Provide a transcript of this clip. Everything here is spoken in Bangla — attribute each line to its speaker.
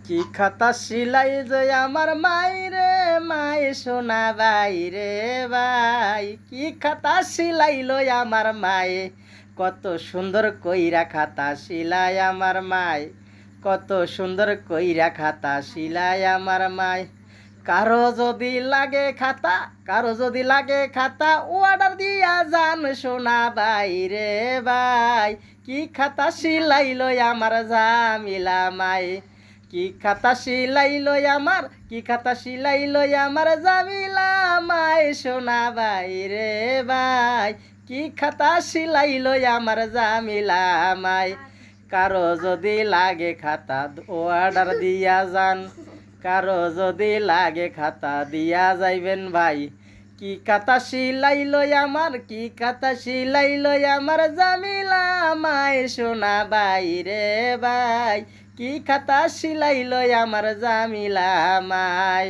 Speaker 1: কি খাতা সিলাই যে আমার মাইরে মাই সোনা বাই রে ভাই, কি খাতা সিলাইলো আমার মায়ে, কত সুন্দর কইরা খাতা সিলাই আমার মাই, কত সুন্দর কইরা খাতা সিলাই আমার মাই। কারো যদি লাগে খাতা, কারো যদি লাগে খাতা, অর্ডার দিয়া যান সোনা বাই রে ভাই, কি খাতা সিলাইলো আমার জামিলা মাই, কি খাতা সিলাইলো আমার, কি খাতা সিলাইলো আমার জামিলা মাই সোনা বাই রে ভাই, কি খাতা সিলাইলো আমার জামিলা মাই। কারো যদি লাগে খাতা অর্ডার দিয়া যান, কারো যদি লাগে খাতা দিয়া যাইবেন ভাই, কি খাতা সিলাইলো আমার, কি খাতা সিলাইলো আমার জামিলা মাই সোনা বাই রে ভাই, কি খাতা সিলাইলো আমার জামিলা মাই।